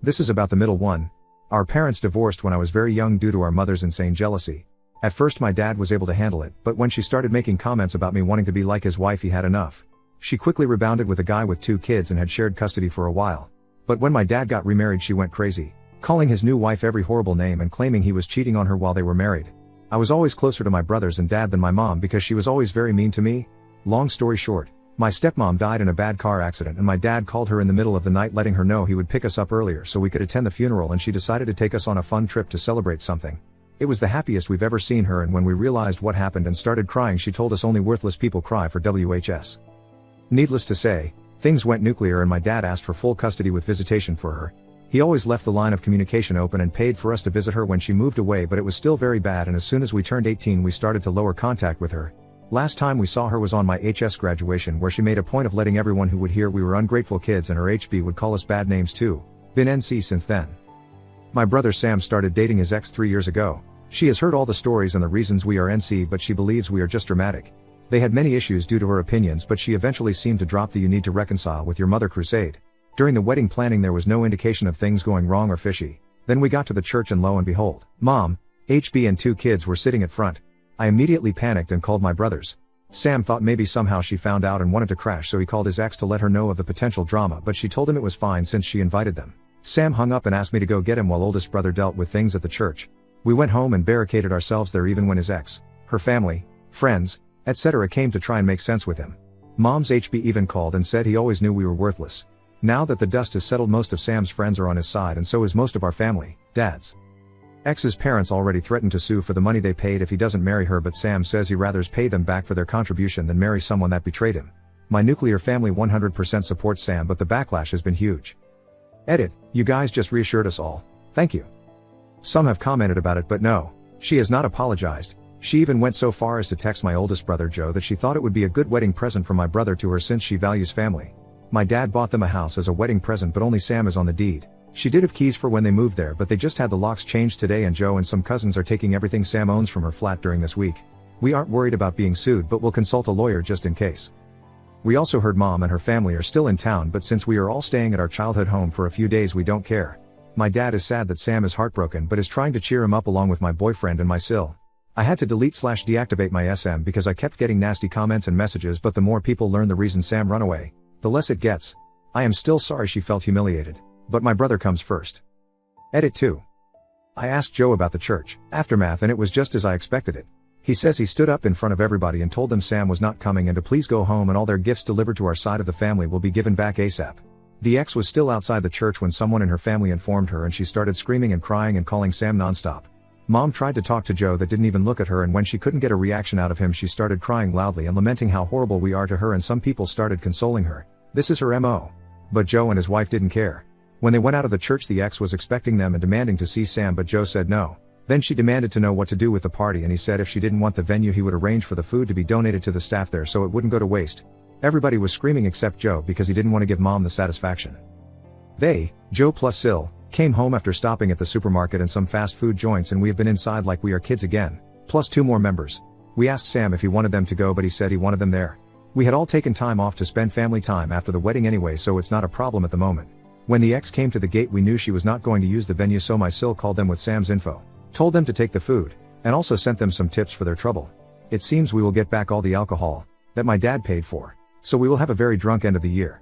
This is about the middle one. Our parents divorced when I was very young due to our mother's insane jealousy. At first my dad was able to handle it, but when she started making comments about me wanting to be like his wife, he had enough. She quickly rebounded with a guy with 2 kids and had shared custody for a while. But when my dad got remarried, she went crazy, calling his new wife every horrible name and claiming he was cheating on her while they were married. I was always closer to my brothers and dad than my mom because she was always very mean to me. Long story short, my stepmom died in a bad car accident and my dad called her in the middle of the night letting her know he would pick us up earlier so we could attend the funeral, and she decided to take us on a fun trip to celebrate something. It was the happiest we've ever seen her, and when we realized what happened and started crying, she told us only worthless people cry for WHS. Needless to say, things went nuclear and my dad asked for full custody with visitation for her. He always left the line of communication open and paid for us to visit her when she moved away, but it was still very bad, and as soon as we turned 18 we started to lower contact with her. Last time we saw her was on my HS graduation, where she made a point of letting everyone who would hear we were ungrateful kids, and her HB would call us bad names too. Been NC since then. My brother Sam started dating his ex 3 years ago. She has heard all the stories and the reasons we are NC, but she believes we are just dramatic. They had many issues due to her opinions, but she eventually seemed to drop the "you need to reconcile with your mother" crusade. During the wedding planning there was no indication of things going wrong or fishy. Then we got to the church and lo and behold, Mom, HB and 2 kids were sitting at front. I immediately panicked and called my brothers. Sam thought maybe somehow she found out and wanted to crash, so he called his ex to let her know of the potential drama, but she told him it was fine since she invited them. Sam hung up and asked me to go get him while oldest brother dealt with things at the church. We went home and barricaded ourselves there even when his ex, her family, friends, etc. came to try and make sense with him. Mom's HB even called and said he always knew we were worthless. Now that the dust has settled, most of Sam's friends are on his side, and so is most of our family. Dad's ex's parents already threatened to sue for the money they paid if he doesn't marry her, but Sam says he rather pay them back for their contribution than marry someone that betrayed him. My nuclear family 100% supports Sam, but the backlash has been huge. Edit, you guys just reassured us all. Thank you. Some have commented about it, but no, she has not apologized. She even went so far as to text my oldest brother Joe that she thought it would be a good wedding present for my brother to her since she values family. My dad bought them a house as a wedding present, but only Sam is on the deed. She did have keys for when they moved there, but they just had the locks changed today, and Joe and some cousins are taking everything Sam owns from her flat during this week. We aren't worried about being sued, but we'll consult a lawyer just in case. We also heard Mom and her family are still in town, but since we are all staying at our childhood home for a few days we don't care. My dad is sad that Sam is heartbroken but is trying to cheer him up along with my boyfriend and my sil. I had to delete/deactivate my SM because I kept getting nasty comments and messages, but the more people learn the reason Sam run away, the less it gets. I am still sorry she felt humiliated, but my brother comes first. Edit 2. I asked Joe about the church aftermath and it was just as I expected it. He says he stood up in front of everybody and told them Sam was not coming and to please go home, and all their gifts delivered to our side of the family will be given back ASAP. The ex was still outside the church when someone in her family informed her, and she started screaming and crying and calling Sam nonstop. Mom tried to talk to Joe that didn't even look at her, and when she couldn't get a reaction out of him she started crying loudly and lamenting how horrible we are to her, and some people started consoling her. This is her MO. But Joe and his wife didn't care. When they went out of the church the ex was expecting them and demanding to see Sam, but Joe said no. Then she demanded to know what to do with the party, and he said if she didn't want the venue he would arrange for the food to be donated to the staff there so it wouldn't go to waste. Everybody was screaming except Joe because he didn't want to give Mom the satisfaction. They, Joe plus Sil, came home after stopping at the supermarket and some fast food joints, and we have been inside like we are kids again, plus 2 more members. We asked Sam if he wanted them to go, but he said he wanted them there. We had all taken time off to spend family time after the wedding anyway, so it's not a problem at the moment. When the ex came to the gate we knew she was not going to use the venue, so my Sil called them with Sam's info, told them to take the food, and also sent them some tips for their trouble. It seems we will get back all the alcohol that my dad paid for, so we will have a very drunk end of the year.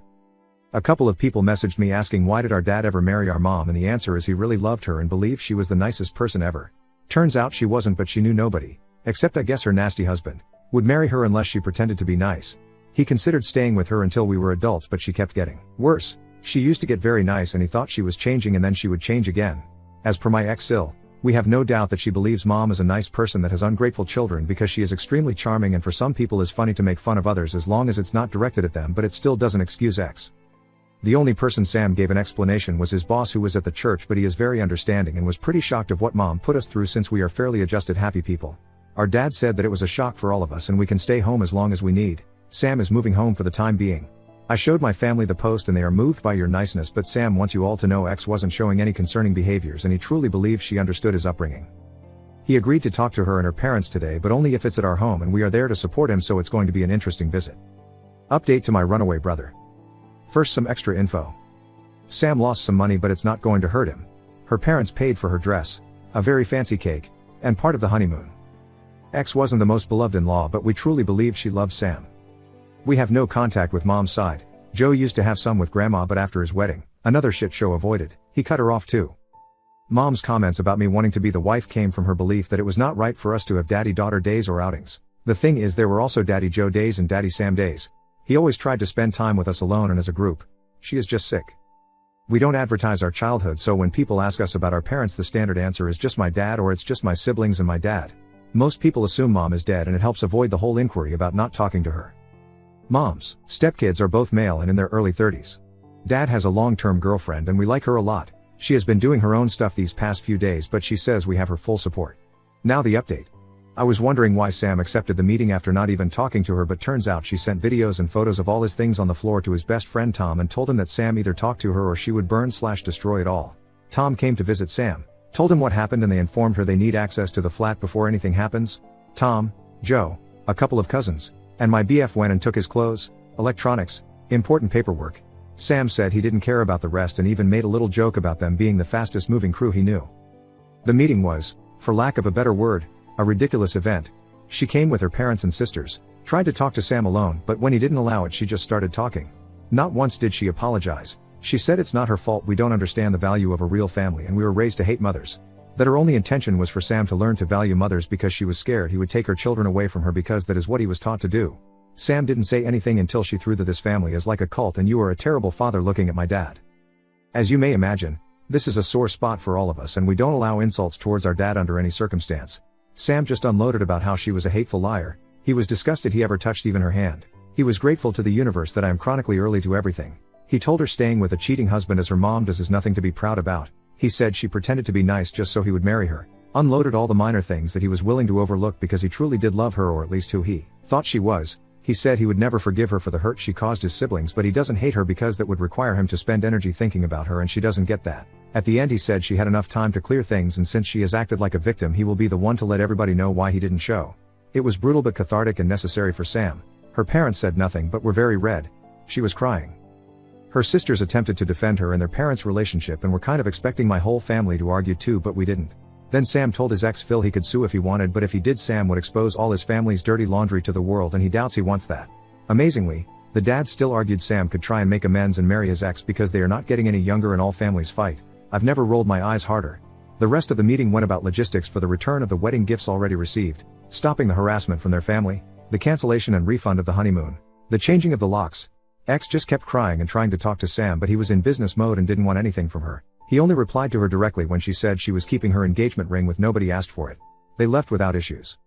A couple of people messaged me asking why did our dad ever marry our mom, and the answer is he really loved her and believed she was the nicest person ever. Turns out she wasn't, but she knew nobody, except I guess her nasty husband, would marry her unless she pretended to be nice. He considered staying with her until we were adults, but she kept getting worse. She used to get very nice and he thought she was changing, and then she would change again. As per my ex Sil, we have no doubt that she believes Mom is a nice person that has ungrateful children because she is extremely charming, and for some people is funny to make fun of others as long as it's not directed at them, but it still doesn't excuse ex. The only person Sam gave an explanation was his boss, who was at the church, but he is very understanding and was pretty shocked of what Mom put us through since we are fairly adjusted happy people. Our dad said that it was a shock for all of us and we can stay home as long as we need. Sam is moving home for the time being. I showed my family the post and they are moved by your niceness, but Sam wants you all to know ex wasn't showing any concerning behaviors and he truly believes she understood his upbringing. He agreed to talk to her and her parents today, but only if it's at our home, and we are there to support him, so it's going to be an interesting visit. Update to my runaway brother. First, some extra info. Sam lost some money but it's not going to hurt him. Her parents paid for her dress, a very fancy cake, and part of the honeymoon. X wasn't the most beloved in-law but we truly believed she loved Sam. We have no contact with mom's side. Joe used to have some with grandma but after his wedding, another shit show avoided, he cut her off too. Mom's comments about me wanting to be the wife came from her belief that it was not right for us to have daddy-daughter days or outings. The thing is there were also Daddy Joe days and Daddy Sam days. He always tried to spend time with us alone and as a group. She is just sick. We don't advertise our childhood so when people ask us about our parents the standard answer is just my dad or it's just my siblings and my dad. Most people assume mom is dead and it helps avoid the whole inquiry about not talking to her. Mom's stepkids are both male and in their early 30s. Dad has a long-term girlfriend and we like her a lot. She has been doing her own stuff these past few days but she says we have her full support. Now the update. I was wondering why Sam accepted the meeting after not even talking to her but turns out she sent videos and photos of all his things on the floor to his best friend Tom and told him that Sam either talked to her or she would burn/destroy it all. Tom came to visit Sam, told him what happened and they informed her they need access to the flat before anything happens. Tom, Joe, a couple of cousins, and my BF went and took his clothes, electronics, important paperwork. Sam said he didn't care about the rest and even made a little joke about them being the fastest moving crew he knew. The meeting was, for lack of a better word, a ridiculous event. She came with her parents and sisters, tried to talk to Sam alone but when he didn't allow it she just started talking. Not once did she apologize. She said it's not her fault, we don't understand the value of a real family and we were raised to hate mothers. That her only intention was for Sam to learn to value mothers because she was scared he would take her children away from her because that is what he was taught to do. Sam didn't say anything until she threw that this family is like a cult and you are a terrible father looking at my dad. As you may imagine, this is a sore spot for all of us and we don't allow insults towards our dad under any circumstance. Sam just unloaded about how she was a hateful liar. He was disgusted he ever touched even her hand. He was grateful to the universe that I am chronically early to everything. He told her staying with a cheating husband as her mom does is nothing to be proud about. He said she pretended to be nice just so he would marry her. Unloaded all the minor things that he was willing to overlook because he truly did love her or at least who he thought she was. He said he would never forgive her for the hurt she caused his siblings but he doesn't hate her because that would require him to spend energy thinking about her and she doesn't get that. At the end he said she had enough time to clear things and since she has acted like a victim he will be the one to let everybody know why he didn't show. It was brutal but cathartic and necessary for Sam. Her parents said nothing but were very red. She was crying. Her sisters attempted to defend her and their parents' relationship and were kind of expecting my whole family to argue too but we didn't. Then Sam told his ex Phil he could sue if he wanted but if he did Sam would expose all his family's dirty laundry to the world and he doubts he wants that. Amazingly, the dad still argued Sam could try and make amends and marry his ex because they are not getting any younger and all families fight. I've never rolled my eyes harder. The rest of the meeting went about logistics for the return of the wedding gifts already received, stopping the harassment from their family, the cancellation and refund of the honeymoon, the changing of the locks. X just kept crying and trying to talk to Sam but he was in business mode and didn't want anything from her. He only replied to her directly when she said she was keeping her engagement ring with nobody asked for it. They left without issues.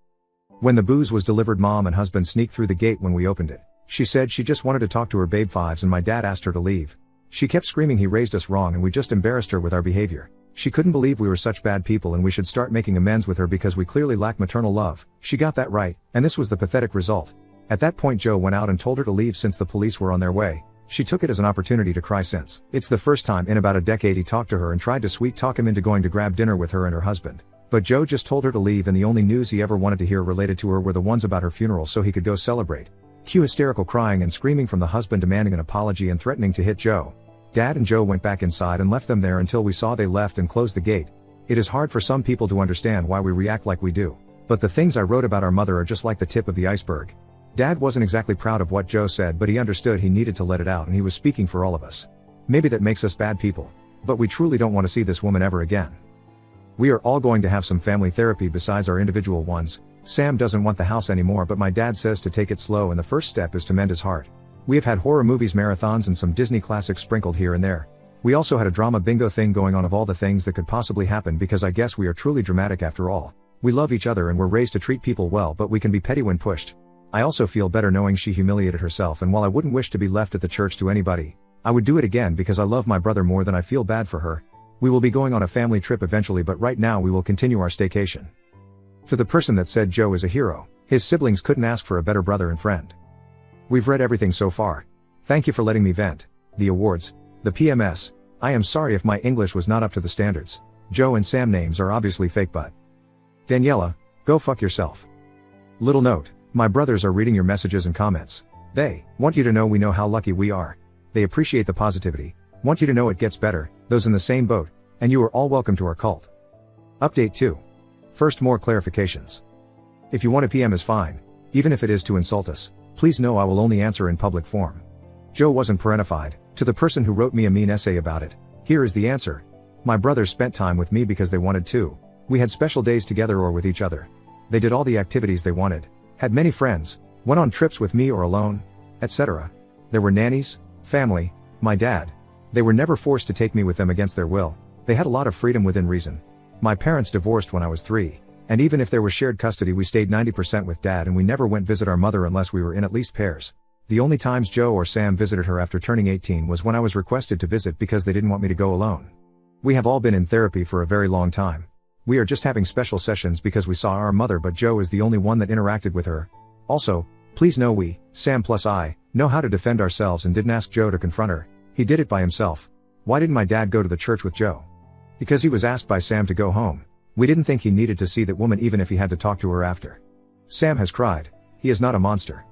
When the booze was delivered mom and husband sneaked through the gate when we opened it. She said she just wanted to talk to her babe fives and my dad asked her to leave. She kept screaming he raised us wrong and we just embarrassed her with our behavior. She couldn't believe we were such bad people and we should start making amends with her because we clearly lack maternal love. She got that right, and this was the pathetic result. At that point Joe went out and told her to leave since the police were on their way. She took it as an opportunity to cry since it's the first time in about a decade he talked to her and tried to sweet talk him into going to grab dinner with her and her husband. But Joe just told her to leave and the only news he ever wanted to hear related to her were the ones about her funeral so he could go celebrate. Cue hysterical crying and screaming from the husband demanding an apology and threatening to hit Joe. Dad and Joe went back inside and left them there until we saw they left and closed the gate. It is hard for some people to understand why we react like we do. But the things I wrote about our mother are just like the tip of the iceberg. Dad wasn't exactly proud of what Joe said but he understood he needed to let it out and he was speaking for all of us. Maybe that makes us bad people. But we truly don't want to see this woman ever again. We are all going to have some family therapy besides our individual ones. Sam doesn't want the house anymore but my dad says to take it slow and the first step is to mend his heart. We have had horror movies marathons and some Disney classics sprinkled here and there. We also had a drama bingo thing going on of all the things that could possibly happen because I guess we are truly dramatic after all. We love each other and we're raised to treat people well but we can be petty when pushed. I also feel better knowing she humiliated herself and while I wouldn't wish to be left at the church to anybody, I would do it again because I love my brother more than I feel bad for her. We will be going on a family trip eventually but right now we will continue our staycation. To the person that said Joe is a hero, his siblings couldn't ask for a better brother and friend. We've read everything so far. Thank you for letting me vent. The awards, the PMS. I am sorry if my English was not up to the standards. Joe and Sam names are obviously fake but. Daniela, go fuck yourself. Little note, my brothers are reading your messages and comments. They want you to know we know how lucky we are. They appreciate the positivity. Want you to know it gets better, those in the same boat, and you are all welcome to our cult. Update 2. First, more clarifications. If you want a PM is fine, even if it is to insult us, please know I will only answer in public form. Joe wasn't parentified. To the person who wrote me a mean essay about it, here is the answer. My brothers spent time with me because they wanted to. We had special days together or with each other. They did all the activities they wanted, had many friends, went on trips with me or alone, etc. There were nannies, family, my dad. They were never forced to take me with them against their will. They had a lot of freedom within reason. My parents divorced when I was 3, and even if there was shared custody we stayed 90% with dad and we never went visit our mother unless we were in at least pairs. The only times Joe or Sam visited her after turning 18 was when I was requested to visit because they didn't want me to go alone. We have all been in therapy for a very long time. We are just having special sessions because we saw our mother, but Joe is the only one that interacted with her. Also, please know we, Sam plus I, know how to defend ourselves and didn't ask Joe to confront her. He did it by himself. Why didn't my dad go to the church with Joe? Because he was asked by Sam to go home. We didn't think he needed to see that woman even if he had to talk to her after. Sam has cried. He is not a monster.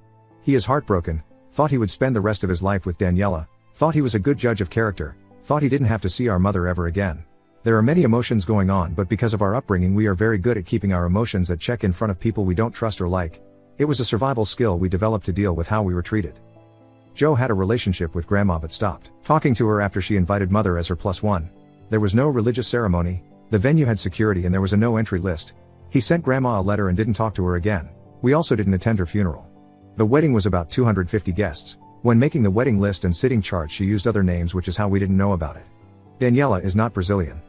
He is heartbroken, thought he would spend the rest of his life with Daniela, thought he was a good judge of character, thought he didn't have to see our mother ever again. There are many emotions going on, but because of our upbringing we are very good at keeping our emotions at check in front of people we don't trust or like. It was a survival skill we developed to deal with how we were treated. Joe had a relationship with grandma but stopped talking to her after she invited mother as her +1. There was no religious ceremony, the venue had security and there was a no entry list. He sent grandma a letter and didn't talk to her again. We also didn't attend her funeral. The wedding was about 250 guests. When making the wedding list and sitting chart she used other names, which is how we didn't know about it. Daniela is not Brazilian.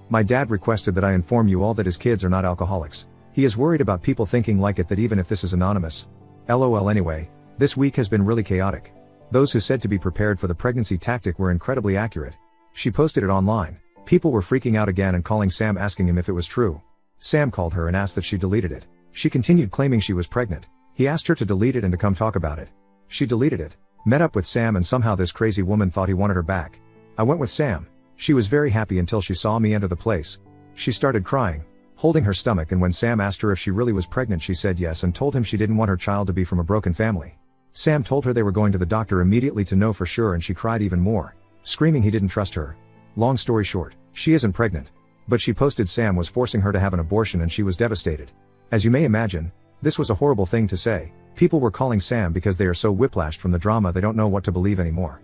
My dad requested that I inform you all that his kids are not alcoholics. He is worried about people thinking like it that even if this is anonymous. LOL. Anyway, this week has been really chaotic. Those who said to be prepared for the pregnancy tactic were incredibly accurate. She posted it online. People were freaking out again and calling Sam asking him if it was true. Sam called her and asked that she deleted it. She continued claiming she was pregnant. He asked her to delete it and to come talk about it. She deleted it, met up with Sam, and somehow this crazy woman thought he wanted her back. I went with Sam. She was very happy until she saw me enter the place. She started crying, holding her stomach, and when Sam asked her if she really was pregnant she said yes and told him she didn't want her child to be from a broken family. Sam told her they were going to the doctor immediately to know for sure, and she cried even more, screaming he didn't trust her. Long story short, she isn't pregnant. But she posted Sam was forcing her to have an abortion and she was devastated. As you may imagine, this was a horrible thing to say. People were calling Sam because they are so whiplashed from the drama they don't know what to believe anymore.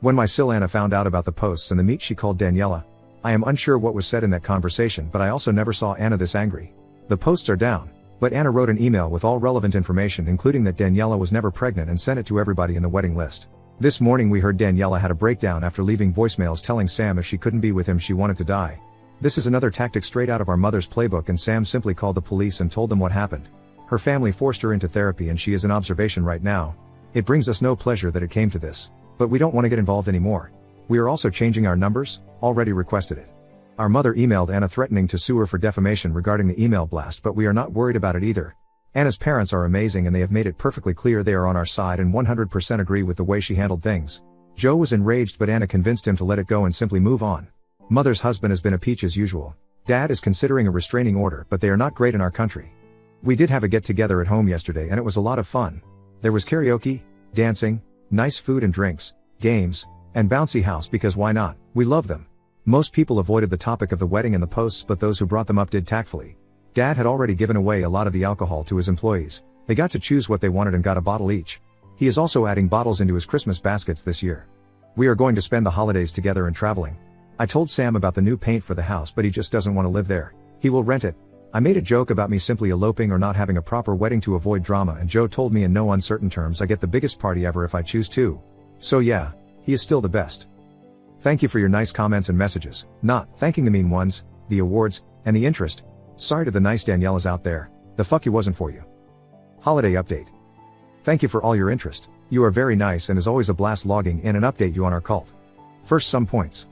When my sil Anna found out about the posts and the meet she called Daniela. I am unsure what was said in that conversation, but I also never saw Anna this angry. The posts are down, but Anna wrote an email with all relevant information including that Daniela was never pregnant and sent it to everybody in the wedding list. This morning we heard Daniela had a breakdown after leaving voicemails telling Sam if she couldn't be with him she wanted to die. This is another tactic straight out of our mother's playbook, and Sam simply called the police and told them what happened. Her family forced her into therapy and she is in observation right now. It brings us no pleasure that it came to this, but we don't want to get involved anymore. We are also changing our numbers, already requested it. Our mother emailed Anna threatening to sue her for defamation regarding the email blast, but we are not worried about it either. Anna's parents are amazing and they have made it perfectly clear they are on our side and 100% agree with the way she handled things. Joe was enraged but Anna convinced him to let it go and simply move on. Mother's husband has been a peach as usual. Dad is considering a restraining order, but they are not great in our country. We did have a get-together at home yesterday and it was a lot of fun. There was karaoke, dancing, nice food and drinks, games, and bouncy house because why not? We love them. Most people avoided the topic of the wedding and the posts, but those who brought them up did tactfully. Dad had already given away a lot of the alcohol to his employees. They got to choose what they wanted and got a bottle each. He is also adding bottles into his Christmas baskets this year. We are going to spend the holidays together and traveling. I told Sam about the new paint for the house, but he just doesn't want to live there. He will rent it. I made a joke about me simply eloping or not having a proper wedding to avoid drama, and Joe told me in no uncertain terms I get the biggest party ever if I choose to. So yeah, he is still the best. Thank you for your nice comments and messages, not thanking the mean ones, the awards, and the interest. Sorry to the nice Danielas out there, the fuck you wasn't for you. Holiday update. Thank you for all your interest. You are very nice and is always a blast logging in and update you on our cult. First, some points.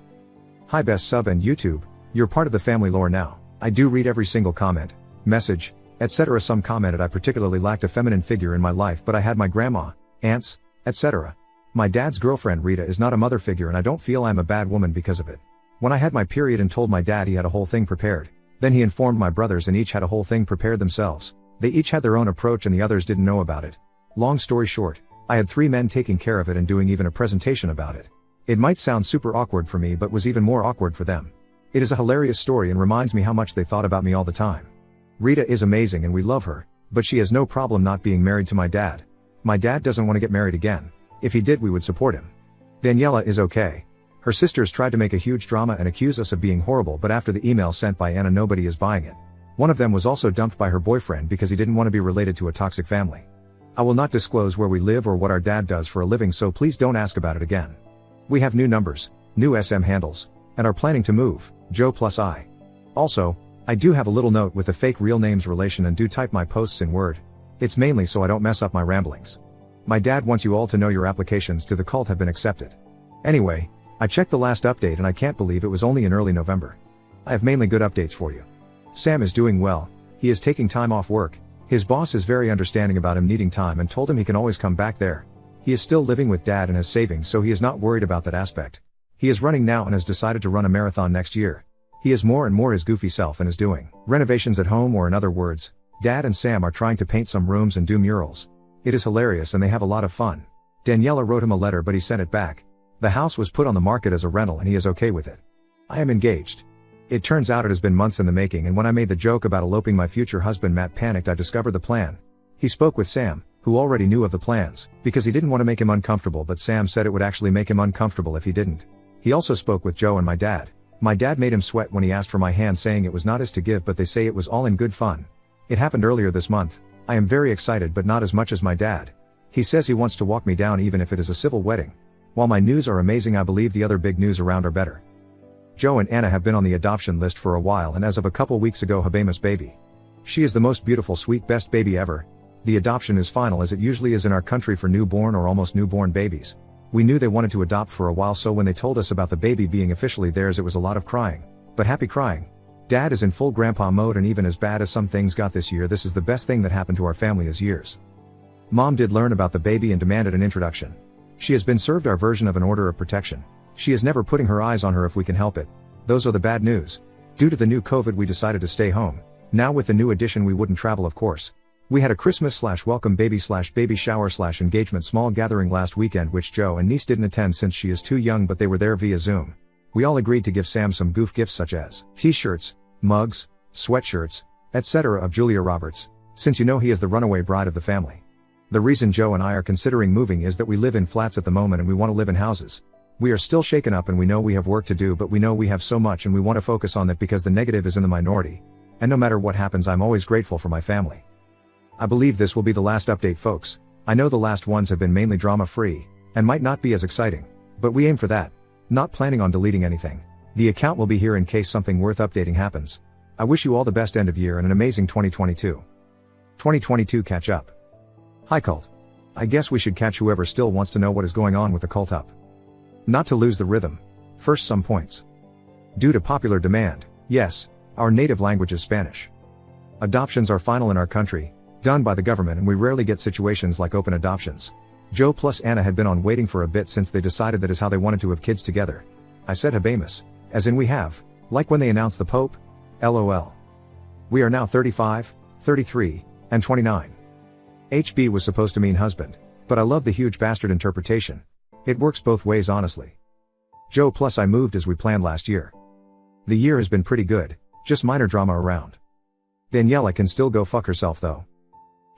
Hi best sub and YouTube, you're part of the family lore now. I do read every single comment, message, etc. Some commented I particularly lacked a feminine figure in my life, but I had my grandma, aunts, etc. My dad's girlfriend Rita is not a mother figure and I don't feel I'm a bad woman because of it. When I had my period and told my dad he had a whole thing prepared, then he informed my brothers and each had a whole thing prepared themselves. They each had their own approach and the others didn't know about it. Long story short, I had 3 men taking care of it and doing even a presentation about it. It might sound super awkward for me but was even more awkward for them. It is a hilarious story and reminds me how much they thought about me all the time. Rita is amazing and we love her, but she has no problem not being married to my dad. My dad doesn't want to get married again. If he did we would support him. Daniela is okay. Her sisters tried to make a huge drama and accuse us of being horrible, but after the email sent by Anna nobody is buying it. One of them was also dumped by her boyfriend because he didn't want to be related to a toxic family. I will not disclose where we live or what our dad does for a living, so please don't ask about it again. We have new numbers, new SM handles, and are planning to move, Joe plus I. Also, I do have a little note with the fake real names relation and do type my posts in Word. It's mainly so I don't mess up my ramblings. My dad wants you all to know your applications to the cult have been accepted. Anyway, I checked the last update and I can't believe it was only in early November. I have mainly good updates for you. Sam is doing well, he is taking time off work. His boss is very understanding about him needing time and told him he can always come back there. He is still living with dad and has savings, so he is not worried about that aspect. He is running now and has decided to run a marathon next year. He is more and more his goofy self and is doing renovations at home, or in other words, Dad and Sam are trying to paint some rooms and do murals. It is hilarious and they have a lot of fun. Daniela wrote him a letter but he sent it back. The house was put on the market as a rental and he is okay with it. I am engaged. It turns out it has been months in the making, and when I made the joke about eloping my future husband Matt panicked. I discovered the plan. He spoke with Sam, who already knew of the plans, because he didn't want to make him uncomfortable, but Sam said it would actually make him uncomfortable if he didn't. He also spoke with Joe and my dad. My dad made him sweat when he asked for my hand, saying it was not his to give, but they say it was all in good fun. It happened earlier this month. I am very excited but not as much as my dad. He says he wants to walk me down even if it is a civil wedding. While my news are amazing, I believe the other big news around are better. Joe and Anna have been on the adoption list for a while, and as of a couple weeks ago, Habemus baby. She is the most beautiful, sweet, best baby ever. The adoption is final, as it usually is in our country for newborn or almost newborn babies. We knew they wanted to adopt for a while, so when they told us about the baby being officially theirs, it was a lot of crying. But happy crying. Dad is in full grandpa mode, and even as bad as some things got this year, this is the best thing that happened to our family as years. Mom did learn about the baby and demanded an introduction. She has been served our version of an order of protection. She is never putting her eyes on her if we can help it. Those are the bad news. Due to the new COVID, we decided to stay home. Now with the new addition, we wouldn't travel, of course. We had a Christmas/welcome baby/baby shower/engagement small gathering last weekend, which Joe and niece didn't attend since she is too young, but they were there via Zoom. We all agreed to give Sam some goof gifts such as t-shirts, mugs, sweatshirts, etc. of Julia Roberts, since you know he is the runaway bride of the family. The reason Joe and I are considering moving is that we live in flats at the moment and we want to live in houses. We are still shaken up and we know we have work to do, but we know we have so much and we want to focus on that because the negative is in the minority. And no matter what happens, I'm always grateful for my family. I believe this will be the last update, folks. I know the last ones have been mainly drama-free, and might not be as exciting, but we aim for that. Not planning on deleting anything. The account will be here in case something worth updating happens. I wish you all the best end of year and an amazing 2022. 2022 catch up. Hi cult. I guess we should catch whoever still wants to know what is going on with the cult up. Not to lose the rhythm. First, some points. Due to popular demand, yes, our native language is Spanish. Adoptions are final in our country, done by the government, and we rarely get situations like open adoptions. Joe plus Anna had been on waiting for a bit since they decided that is how they wanted to have kids together. I said Habemus, as in we have, like when they announced the Pope. LOL. We are now 35, 33, and 29. HB was supposed to mean husband, but I love the huge bastard interpretation. It works both ways, honestly. Joe plus I moved as we planned last year. The year has been pretty good, just minor drama around. Daniela can still go fuck herself though.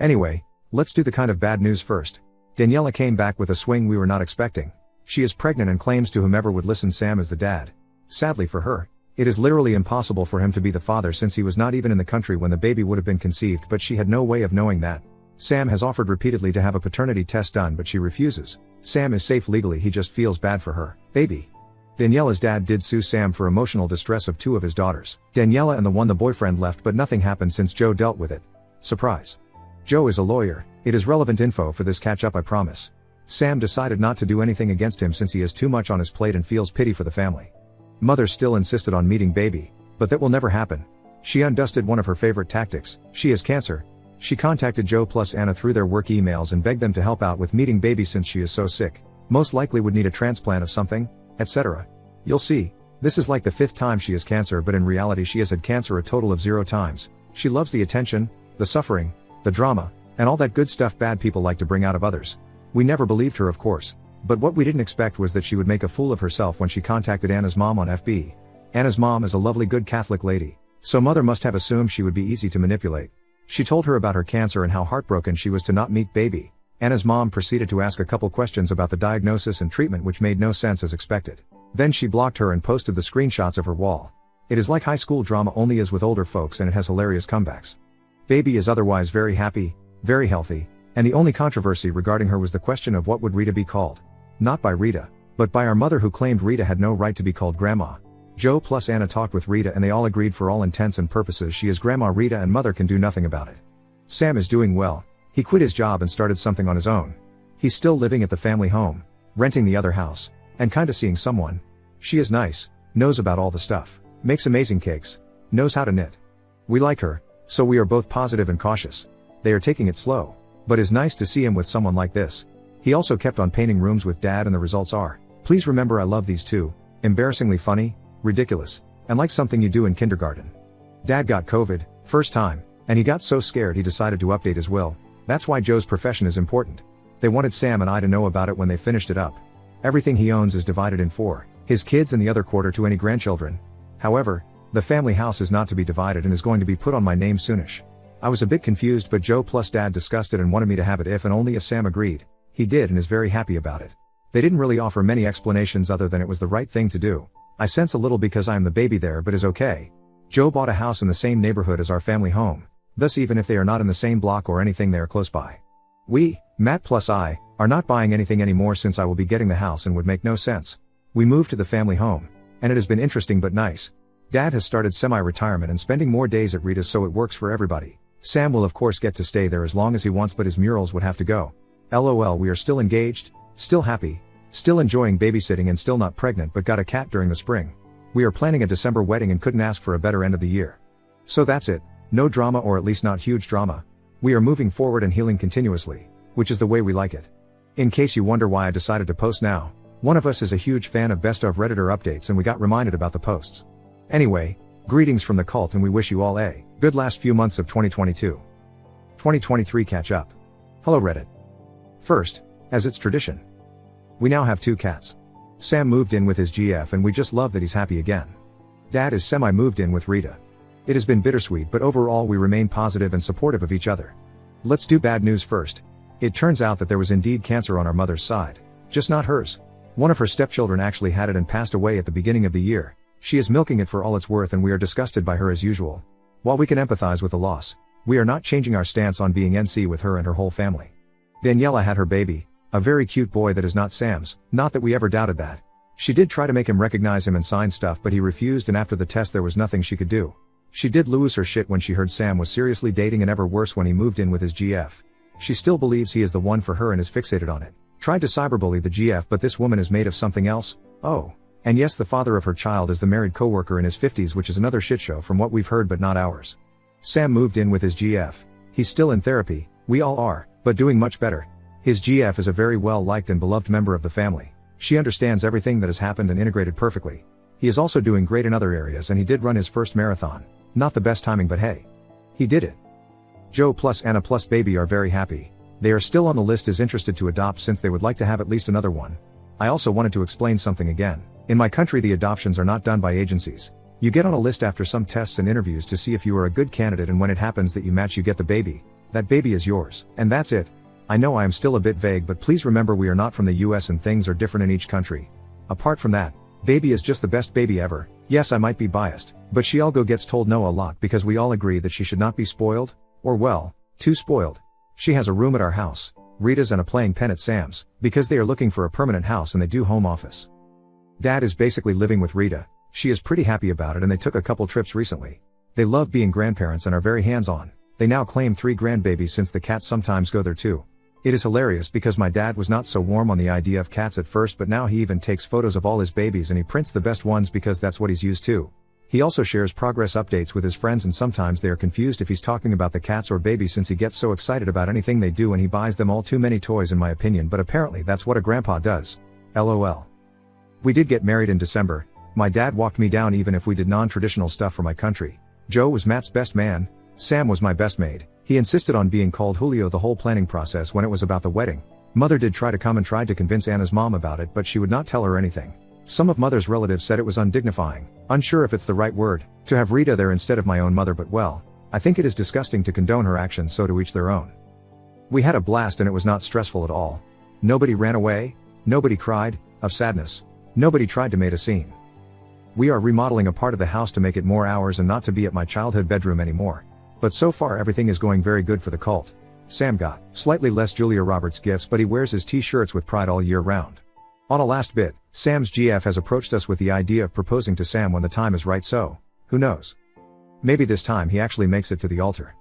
Anyway, let's do the kind of bad news first. Daniela came back with a swing we were not expecting. She is pregnant and claims to whomever would listen Sam is the dad. Sadly for her, it is literally impossible for him to be the father since he was not even in the country when the baby would have been conceived, but she had no way of knowing that. Sam has offered repeatedly to have a paternity test done, but she refuses. Sam is safe legally, he just feels bad for her baby. Daniela's dad did sue Sam for emotional distress of two of his daughters, Daniela and the one the boyfriend left, but nothing happened since Joe dealt with it. Surprise. Joe is a lawyer. It is relevant info for this catch up, I promise. Sam decided not to do anything against him since he has too much on his plate and feels pity for the family. Mother still insisted on meeting baby, but that will never happen. She undusted one of her favorite tactics. She has cancer. She contacted Joe plus Anna through their work emails and begged them to help out with meeting baby since she is so sick. Most likely would need a transplant of something, etc. You'll see, this is like the 5th time she has cancer, but in reality she has had cancer a total of 0 times. She loves the attention, the suffering, the drama, and all that good stuff bad people like to bring out of others. We never believed her, of course. But what we didn't expect was that she would make a fool of herself when she contacted Anna's mom on FB. Anna's mom is a lovely good Catholic lady, so mother must have assumed she would be easy to manipulate. She told her about her cancer and how heartbroken she was to not meet baby. Anna's mom proceeded to ask a couple questions about the diagnosis and treatment which made no sense as expected. Then she blocked her and posted the screenshots of her wall. It is like high school drama only as with older folks, and it has hilarious comebacks. Baby is otherwise very happy, very healthy, and the only controversy regarding her was the question of what would Rita be called. Not by Rita, but by our mother, who claimed Rita had no right to be called Grandma. Joe plus Anna talked with Rita and they all agreed for all intents and purposes she is Grandma Rita and mother can do nothing about it. Sam is doing well. He quit his job and started something on his own. He's still living at the family home, renting the other house, and kinda seeing someone. She is nice, knows about all the stuff, makes amazing cakes, knows how to knit. We like her, so we are both positive and cautious. They are taking it slow, but it's nice to see him with someone like this. He also kept on painting rooms with Dad and the results are, please remember I love these two, embarrassingly funny, ridiculous, and like something you do in kindergarten. Dad got COVID, first time, and he got so scared he decided to update his will. That's why Joe's profession is important. They wanted Sam and I to know about it when they finished it up. Everything he owns is divided in 4, his kids and the other quarter to any grandchildren. However, the family house is not to be divided and is going to be put on my name soonish. I was a bit confused, but Joe plus Dad discussed it and wanted me to have it if and only if Sam agreed. He did and is very happy about it. They didn't really offer many explanations other than it was the right thing to do. I sense a little because I am the baby there, but is okay. Joe bought a house in the same neighborhood as our family home. Thus even if they are not in the same block or anything, they are close by. We, Matt plus I, are not buying anything anymore since I will be getting the house and would make no sense. We moved to the family home, and it has been interesting but nice. Dad has started semi-retirement and spending more days at Rita's, so it works for everybody. Sam will of course get to stay there as long as he wants, but his murals would have to go. LOL, we are still engaged, still happy, still enjoying babysitting and still not pregnant but got a cat during the spring. We are planning a December wedding and couldn't ask for a better end of the year. So that's it, no drama, or at least not huge drama. We are moving forward and healing continuously, which is the way we like it. In case you wonder why I decided to post now, one of us is a huge fan of best of InvitedOur updates and we got reminded about the posts. Anyway, greetings from the cult and we wish you all a good last few months of 2022. 2023 catch up. Hello Reddit. First, as it's tradition, we now have 2 cats. Sam moved in with his GF and we just love that he's happy again. Dad is semi-moved in with Rita. It has been bittersweet, but overall we remain positive and supportive of each other. Let's do bad news first. It turns out that there was indeed cancer on our mother's side. Just not hers. One of her stepchildren actually had it and passed away at the beginning of the year. She is milking it for all it's worth and we are disgusted by her as usual. While we can empathize with the loss, we are not changing our stance on being NC with her and her whole family. Daniela had her baby, a very cute boy that is not Sam's, not that we ever doubted that. She did try to make him recognize him and sign stuff, but he refused, and after the test there was nothing she could do. She did lose her shit when she heard Sam was seriously dating, and ever worse when he moved in with his GF. She still believes he is the one for her and is fixated on it. Tried to cyberbully the GF, but this woman is made of something else. Oh. And yes, the father of her child is the married coworker in his 50s, which is another shitshow from what we've heard, but not ours. Sam moved in with his GF. He's still in therapy, we all are, but doing much better. His GF is a very well-liked and beloved member of the family. She understands everything that has happened and integrated perfectly. He is also doing great in other areas, and he did run his first marathon. Not the best timing, but hey. He did it. Joe plus Anna plus baby are very happy. They are still on the list as interested to adopt since they would like to have at least another one. I also wanted to explain something again. In my country the adoptions are not done by agencies. You get on a list after some tests and interviews to see if you are a good candidate, and when it happens that you match, you get the baby. That baby is yours. And that's it. I know I am still a bit vague, but please remember we are not from the US and things are different in each country. Apart from that, baby is just the best baby ever. Yes, I might be biased, but she all gets told no a lot because we all agree that she should not be spoiled, or well, too spoiled. She has a room at our house, Rita's, and a playing pen at Sam's, because they are looking for a permanent house and they do home office. Dad is basically living with Rita. She is pretty happy about it and they took a couple trips recently. They love being grandparents and are very hands-on. They now claim 3 grandbabies since the cats sometimes go there too. It is hilarious because my dad was not so warm on the idea of cats at first, but now he even takes photos of all his babies and he prints the best ones because that's what he's used to. He also shares progress updates with his friends, and sometimes they are confused if he's talking about the cats or baby since he gets so excited about anything they do and he buys them all too many toys in my opinion, but apparently that's what a grandpa does. LOL. We did get married in December. My dad walked me down even if we did non-traditional stuff for my country. Joe was Matt's best man. Sam was my best maid. He insisted on being called Julio the whole planning process when it was about the wedding. Mother did try to come and tried to convince Anna's mom about it, but she would not tell her anything. Some of Mother's relatives said it was undignifying, unsure if it's the right word, to have Rita there instead of my own mother, but well, I think it is disgusting to condone her actions, so to each their own. We had a blast and it was not stressful at all. Nobody ran away, nobody cried, of sadness, nobody tried to make a scene. We are remodeling a part of the house to make it more ours and not to be at my childhood bedroom anymore. But so far everything is going very good for the cult. Sam got slightly less Julia Roberts gifts, but he wears his t-shirts with pride all year round. On a last bit, Sam's GF has approached us with the idea of proposing to Sam when the time is right, so, who knows? Maybe this time he actually makes it to the altar.